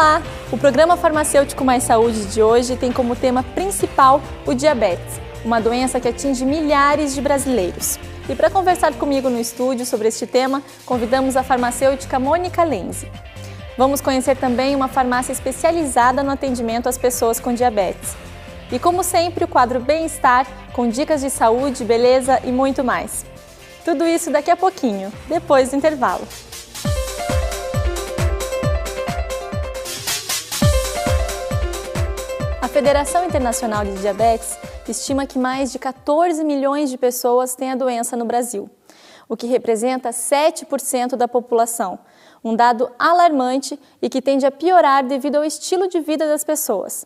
Olá! O programa Farmacêutico Mais Saúde de hoje tem como tema principal o diabetes, uma doença que atinge milhares de brasileiros. E para conversar comigo no estúdio sobre este tema, convidamos a farmacêutica Mônica Lenzi. Vamos conhecer também uma farmácia especializada no atendimento às pessoas com diabetes. E como sempre, o quadro Bem-Estar, com dicas de saúde, beleza e muito mais. Tudo isso daqui a pouquinho, depois do intervalo. A Federação Internacional de Diabetes estima que mais de 14 milhões de pessoas têm a doença no Brasil, o que representa 7% da população, um dado alarmante e que tende a piorar devido ao estilo de vida das pessoas.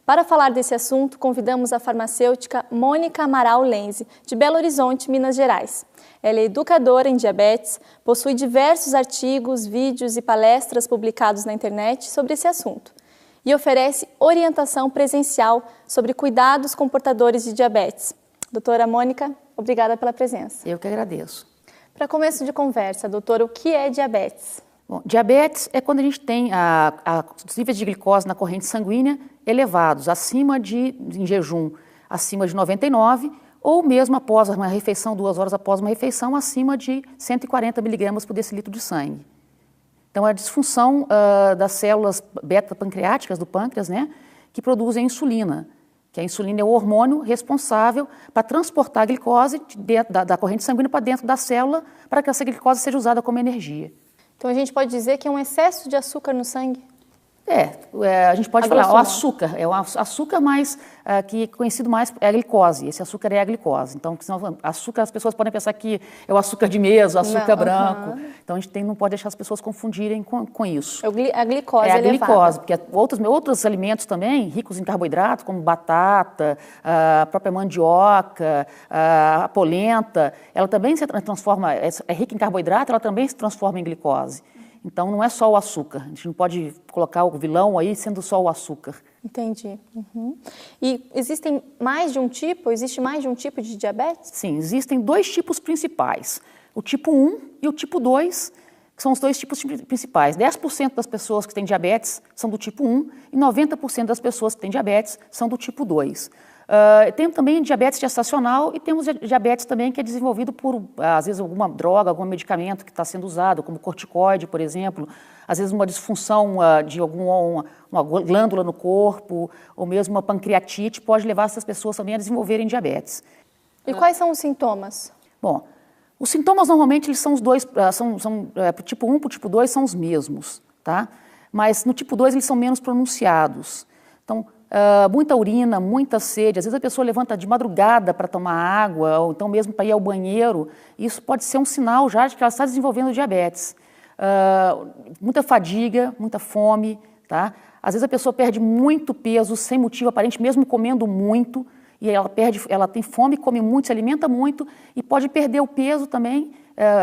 Para falar desse assunto, convidamos a farmacêutica Mônica Amaral Lenzi, de Belo Horizonte, Minas Gerais. Ela é educadora em diabetes, possui diversos artigos, vídeos e palestras publicados na internet sobre esse assunto e oferece orientação presencial sobre cuidados com portadores de diabetes. Doutora Mônica, obrigada pela presença. Eu que agradeço. Para começo de conversa, doutora, o que é diabetes? Bom, diabetes é quando a gente tem os níveis de glicose na corrente sanguínea elevados, em jejum, acima de 99, ou mesmo após uma refeição, 2 horas após uma refeição, acima de 140 miligramas por decilitro de sangue. Então, é a disfunção das células beta-pancreáticas do pâncreas, né, que produzem insulina, que a insulina é o hormônio responsável para transportar a glicose da corrente sanguínea para dentro da célula, para que essa glicose seja usada como energia. Então, a gente pode dizer que é um excesso de açúcar no sangue? A gente pode falar, o açúcar, é o açúcar mais, que é conhecido mais, é a glicose, esse açúcar é a glicose. Então, senão, açúcar, as pessoas podem pensar que é o açúcar de mesa, o açúcar branco. Então, a gente não pode deixar as pessoas confundirem com isso. A glicose é a elevada. glicose, porque outros alimentos também, ricos em carboidratos, como batata, a própria mandioca, a polenta, ela também se transforma, é rica em carboidrato, ela também se transforma em glicose. Então, não é só o açúcar. A gente não pode colocar o vilão aí sendo só o açúcar. Entendi. E existe mais de um tipo de diabetes? Sim, existem 2 tipos principais. O tipo 1 e o tipo 2, que são os 2 tipos principais. 10% das pessoas que têm diabetes são do tipo 1 e 90% das pessoas que têm diabetes são do tipo 2. Tem também diabetes gestacional e temos diabetes também que é desenvolvido por, às vezes, alguma droga, algum medicamento que está sendo usado, como corticoide, por exemplo, às vezes uma disfunção de uma glândula no corpo, ou mesmo uma pancreatite, pode levar essas pessoas também a desenvolverem diabetes. E quais são os sintomas? Bom, os sintomas normalmente eles são os dois, para o tipo 1 e para o tipo 2 são os mesmos, tá? Mas no tipo 2 eles são menos pronunciados. Então, muita urina, muita sede, às vezes a pessoa levanta de madrugada para tomar água, ou então mesmo para ir ao banheiro, isso pode ser um sinal já de que ela está desenvolvendo diabetes. Muita fadiga, muita fome, tá? Às vezes a pessoa perde muito peso sem motivo aparente, mesmo comendo muito, e ela tem fome, come muito, se alimenta muito, e pode perder o peso também,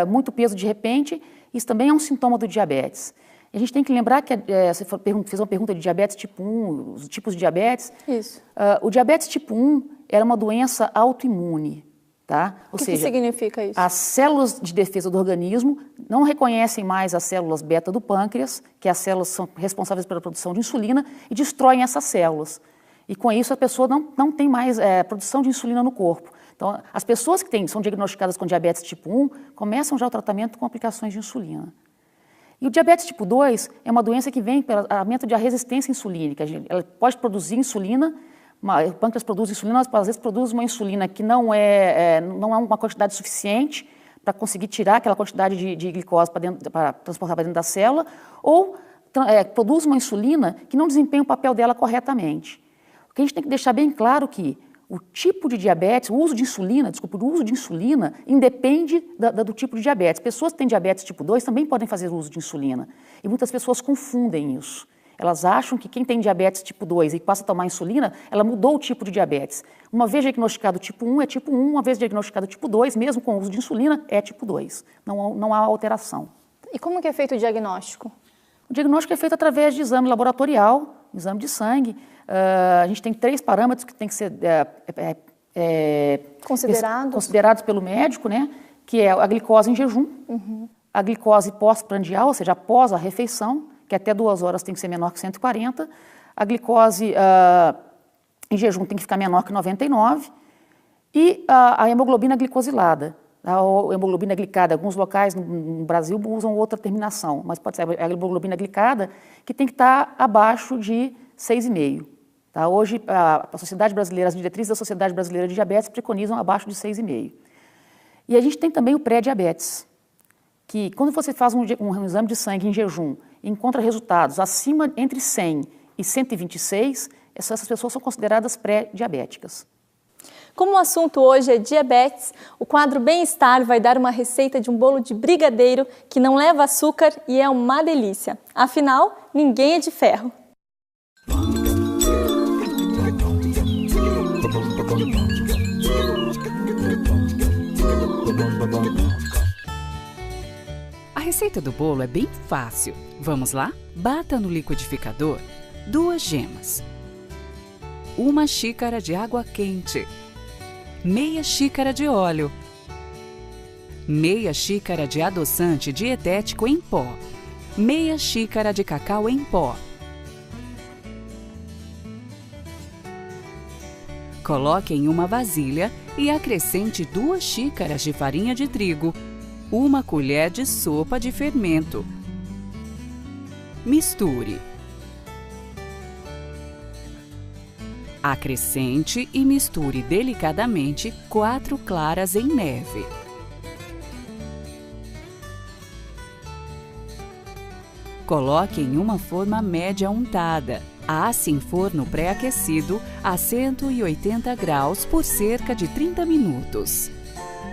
muito peso de repente, isso também é um sintoma do diabetes. A gente tem que lembrar que você fez uma pergunta de diabetes tipo 1, os tipos de diabetes. Isso. O diabetes tipo 1 era uma doença autoimune, tá? O que significa isso? As células de defesa do organismo não reconhecem mais as células beta do pâncreas, que as células são responsáveis pela produção de insulina, e destroem essas células. E com isso a pessoa não tem mais produção de insulina no corpo. Então, as pessoas que são diagnosticadas com diabetes tipo 1 começam já o tratamento com aplicações de insulina. E o diabetes tipo 2 é uma doença que vem pelo aumento da resistência insulínica. Ela pode produzir insulina, o pâncreas produz insulina, mas às vezes produz uma insulina que não é uma quantidade suficiente para conseguir tirar aquela quantidade de glicose para transportar para dentro da célula, ou produz uma insulina que não desempenha o papel dela corretamente. O que a gente tem que deixar bem claro que o tipo de diabetes, o uso de insulina independe do tipo de diabetes. Pessoas que têm diabetes tipo 2 também podem fazer uso de insulina. E muitas pessoas confundem isso. Elas acham que quem tem diabetes tipo 2 e passa a tomar insulina, ela mudou o tipo de diabetes. Uma vez diagnosticado tipo 1 é tipo 1, uma vez diagnosticado tipo 2, mesmo com o uso de insulina, é tipo 2. Não há alteração. E como que é feito o diagnóstico? O diagnóstico é feito através de exame laboratorial, exame de sangue. A gente tem 3 parâmetros que têm que ser considerados pelo médico, né? Que é a glicose em jejum, a glicose pós-prandial, ou seja, após a refeição, que até 2 horas tem que ser menor que 140, a glicose em jejum tem que ficar menor que 99, e a hemoglobina glicosilada. A hemoglobina glicada, alguns locais no Brasil usam outra terminação, mas pode ser a hemoglobina glicada, que tem que estar abaixo de 6,5. Tá? Hoje, a Sociedade Brasileira, as diretrizes da Sociedade Brasileira de Diabetes preconizam abaixo de 6,5. E a gente tem também o pré-diabetes, que quando você faz um exame de sangue em jejum e encontra resultados acima entre 100 e 126, essas pessoas são consideradas pré-diabéticas. Como o assunto hoje é diabetes, o quadro Bem-Estar vai dar uma receita de um bolo de brigadeiro que não leva açúcar e é uma delícia. Afinal, ninguém é de ferro. A receita do bolo é bem fácil. Vamos lá? Bata no liquidificador 2 gemas, 1 xícara de água quente, meia xícara de óleo, meia xícara de adoçante dietético em pó, meia xícara de cacau em pó. Coloque em uma vasilha e acrescente 2 xícaras de farinha de trigo, 1 colher de sopa de fermento. Misture. Acrescente e misture delicadamente 4 claras em neve. Coloque em uma forma média untada. Asse em forno pré-aquecido a 180 graus por cerca de 30 minutos.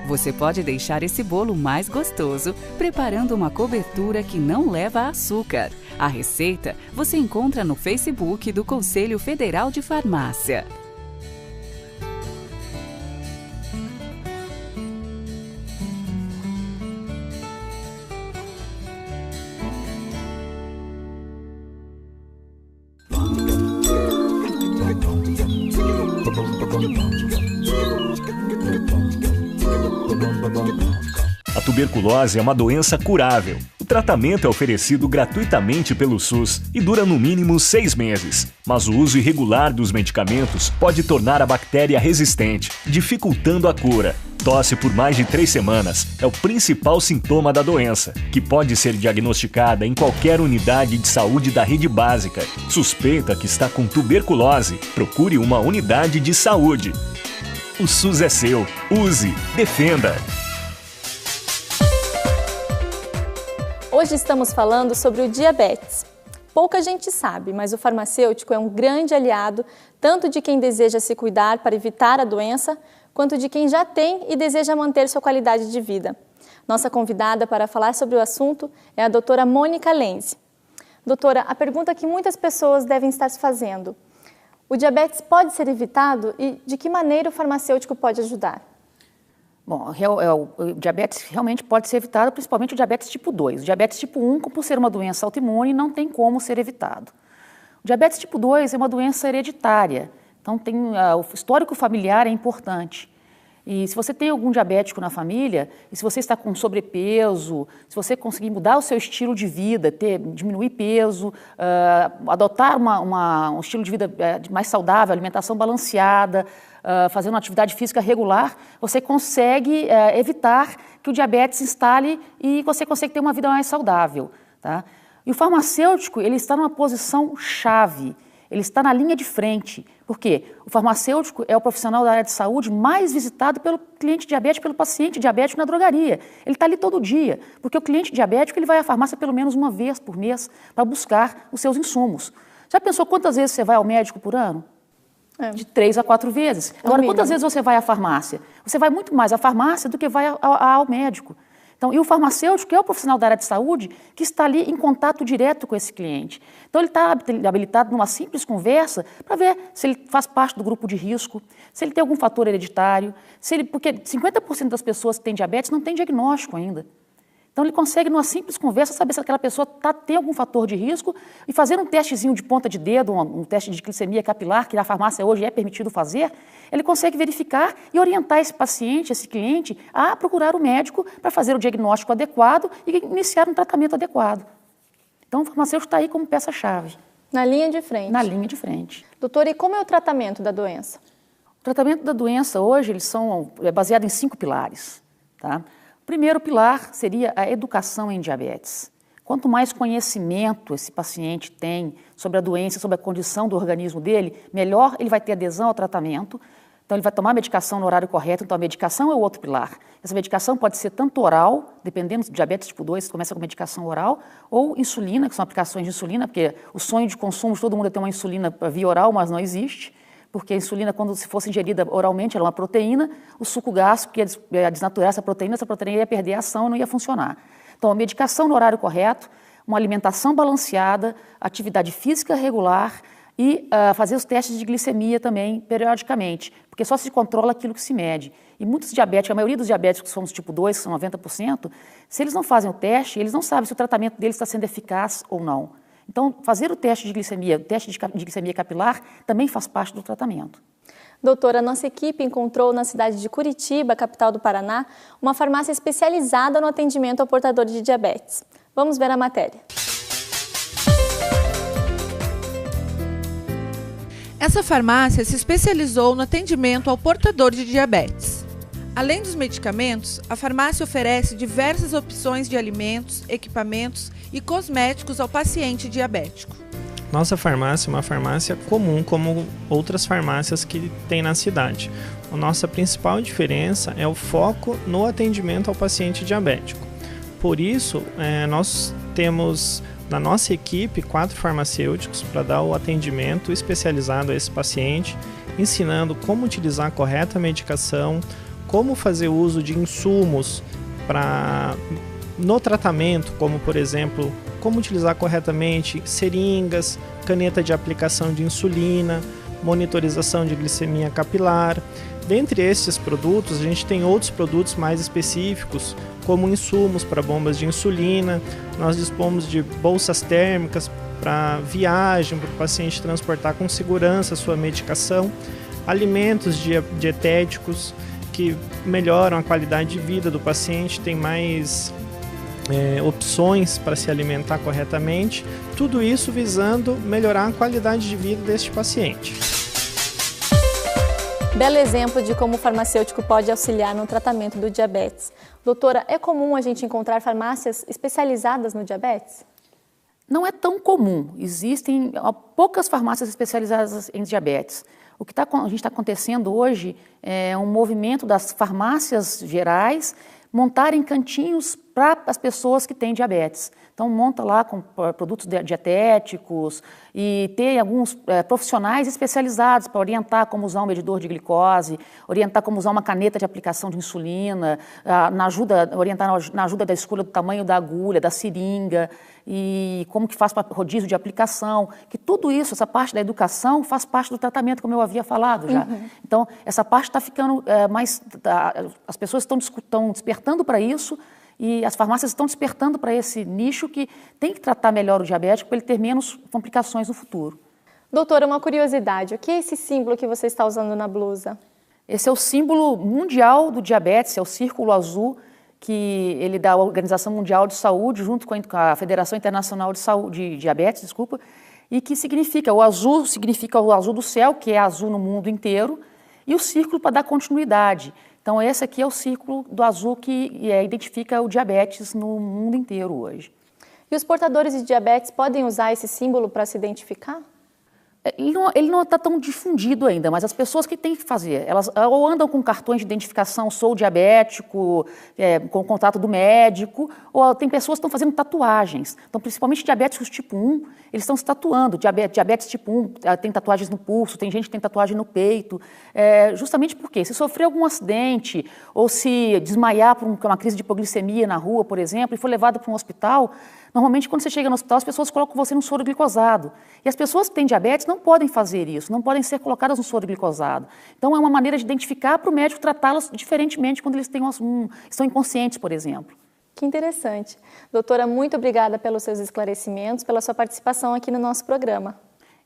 Você pode deixar esse bolo mais gostoso preparando uma cobertura que não leva açúcar. A receita você encontra no Facebook do Conselho Federal de Farmácia. A tuberculose é uma doença curável. O tratamento é oferecido gratuitamente pelo SUS e dura no mínimo 6 meses. Mas o uso irregular dos medicamentos pode tornar a bactéria resistente, dificultando a cura. Tosse por mais de 3 semanas é o principal sintoma da doença, que pode ser diagnosticada em qualquer unidade de saúde da rede básica. Suspeita que está com tuberculose? Procure uma unidade de saúde. O SUS é seu. Use, defenda. Hoje estamos falando sobre o diabetes. Pouca gente sabe, mas o farmacêutico é um grande aliado tanto de quem deseja se cuidar para evitar a doença, quanto de quem já tem e deseja manter sua qualidade de vida. Nossa convidada para falar sobre o assunto é a doutora Mônica Lenzi. Doutora, a pergunta que muitas pessoas devem estar se fazendo: o diabetes pode ser evitado e de que maneira o farmacêutico pode ajudar? Bom, o diabetes realmente pode ser evitado, principalmente o diabetes tipo 2. O diabetes tipo 1, por ser uma doença autoimune, não tem como ser evitado. O diabetes tipo 2 é uma doença hereditária, então o histórico familiar é importante. E se você tem algum diabético na família, e se você está com sobrepeso, se você conseguir mudar o seu estilo de vida, diminuir peso, adotar um estilo de vida mais saudável, alimentação balanceada, fazer uma atividade física regular, você consegue evitar que o diabetes se instale e você consegue ter uma vida mais saudável. Tá? E o farmacêutico, ele está numa posição chave. Ele está na linha de frente. Por quê? O farmacêutico é o profissional da área de saúde mais visitado pelo cliente diabético, pelo paciente diabético na drogaria. Ele está ali todo dia, porque o cliente diabético ele vai à farmácia pelo menos 1 vez por mês para buscar os seus insumos. Já pensou quantas vezes você vai ao médico por ano? De 3 a 4 vezes. Agora, quantas vezes você vai à farmácia? Você vai muito mais à farmácia do que vai ao médico. Então, e o farmacêutico é o profissional da área de saúde que está ali em contato direto com esse cliente. Então, ele está habilitado numa simples conversa para ver se ele faz parte do grupo de risco, se ele tem algum fator hereditário, porque 50% das pessoas que têm diabetes não têm diagnóstico ainda. Então, ele consegue, numa simples conversa, saber se aquela pessoa tem algum fator de risco e fazer um testezinho de ponta de dedo, um teste de glicemia capilar, que na farmácia hoje é permitido fazer, ele consegue verificar e orientar esse paciente, esse cliente, a procurar o médico para fazer o diagnóstico adequado e iniciar um tratamento adequado. Então, o farmacêutico está aí como peça-chave. Na linha de frente. Na linha de frente. Doutora, e como é o tratamento da doença? O tratamento da doença hoje é baseado em 5 pilares. Tá? O primeiro pilar seria a educação em diabetes. Quanto mais conhecimento esse paciente tem sobre a doença, sobre a condição do organismo dele, melhor ele vai ter adesão ao tratamento. Então, ele vai tomar a medicação no horário correto. Então, a medicação é o outro pilar. Essa medicação pode ser tanto oral, dependendo de diabetes tipo 2, você começa com medicação oral, ou insulina, que são aplicações de insulina, porque o sonho de consumo de todo mundo é ter uma insulina via oral, mas não existe, porque a insulina, quando se fosse ingerida oralmente, ela é uma proteína, o suco gástrico ia desnaturar essa proteína ia perder a ação e não ia funcionar. Então, a medicação no horário correto, uma alimentação balanceada, atividade física regular e fazer os testes de glicemia também periodicamente, porque só se controla aquilo que se mede. E muitos diabéticos, a maioria dos diabéticos que somos tipo 2, que são 90%, se eles não fazem o teste, eles não sabem se o tratamento deles está sendo eficaz ou não. Então, fazer o teste de glicemia, o teste de glicemia capilar, também faz parte do tratamento. Doutora, nossa equipe encontrou na cidade de Curitiba, capital do Paraná, uma farmácia especializada no atendimento ao portador de diabetes. Vamos ver a matéria. Essa farmácia se especializou no atendimento ao portador de diabetes. Além dos medicamentos, a farmácia oferece diversas opções de alimentos, equipamentos e cosméticos ao paciente diabético. Nossa farmácia é uma farmácia comum, como outras farmácias que tem na cidade. A nossa principal diferença é o foco no atendimento ao paciente diabético. Por isso, nós temos na nossa equipe 4 farmacêuticos para dar o atendimento especializado a esse paciente, ensinando como utilizar a correta medicação, como fazer uso de insumos no tratamento, como por exemplo, como utilizar corretamente seringas, caneta de aplicação de insulina, monitorização de glicemia capilar. Dentre estes produtos, a gente tem outros produtos mais específicos, como insumos para bombas de insulina. Nós dispomos de bolsas térmicas para viagem, para o paciente transportar com segurança a sua medicação, alimentos dietéticos que melhoram a qualidade de vida do paciente, tem mais opções para se alimentar corretamente, tudo isso visando melhorar a qualidade de vida deste paciente. Belo exemplo de como o farmacêutico pode auxiliar no tratamento do diabetes. Doutora, é comum a gente encontrar farmácias especializadas no diabetes? Não é tão comum. Existem poucas farmácias especializadas em diabetes. O que a gente está acontecendo hoje é um movimento das farmácias gerais montarem cantinhos para as pessoas que têm diabetes. Então, monta lá com produtos dietéticos e tem alguns profissionais especializados para orientar como usar um medidor de glicose, orientar como usar uma caneta de aplicação de insulina, orientar na ajuda da escolha do tamanho da agulha, da seringa e como que faz para rodízio de aplicação, que tudo isso, essa parte da educação, faz parte do tratamento, como eu havia falado já. Uhum. Então, essa parte está ficando as pessoas estão despertando para isso, e as farmácias estão despertando para esse nicho que tem que tratar melhor o diabético para ele ter menos complicações no futuro. Doutora, uma curiosidade, o que é esse símbolo que você está usando na blusa? Esse é o símbolo mundial do diabetes, é o círculo azul, que ele dá a Organização Mundial de Saúde, junto com a Federação Internacional de Diabetes, e que significa, o azul significa o azul do céu, que é azul no mundo inteiro, e o círculo para dar continuidade. Então, esse aqui é o círculo do azul que identifica o diabetes no mundo inteiro hoje. E os portadores de diabetes podem usar esse símbolo para se identificar? Ele não está tão difundido ainda, mas as pessoas que têm que fazer, elas ou andam com cartões de identificação, sou diabético, com o contato do médico, ou tem pessoas que estão fazendo tatuagens. Então, principalmente diabéticos tipo 1, eles estão se tatuando. Diabetes tipo 1 tem tatuagens no pulso, tem gente que tem tatuagem no peito, justamente porque se sofrer algum acidente ou se desmaiar por uma crise de hipoglicemia na rua, por exemplo, e for levado para um hospital, normalmente quando você chega no hospital as pessoas colocam você num soro glicosado. E as pessoas que têm diabetes não podem fazer isso, não podem ser colocadas no soro glicosado. Então é uma maneira de identificar para o médico tratá-las diferentemente quando eles estão inconscientes, por exemplo. Que interessante. Doutora, muito obrigada pelos seus esclarecimentos, pela sua participação aqui no nosso programa.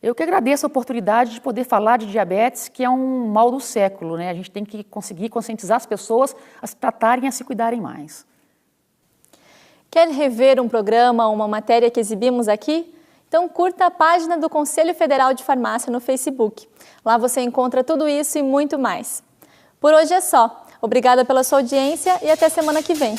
Eu que agradeço a oportunidade de poder falar de diabetes, que é um mal do século, né? A gente tem que conseguir conscientizar as pessoas a se tratarem e a se cuidarem mais. Quer rever um programa ou uma matéria que exibimos aqui? Então curta a página do Conselho Federal de Farmácia no Facebook. Lá você encontra tudo isso e muito mais. Por hoje é só. Obrigada pela sua audiência e até semana que vem.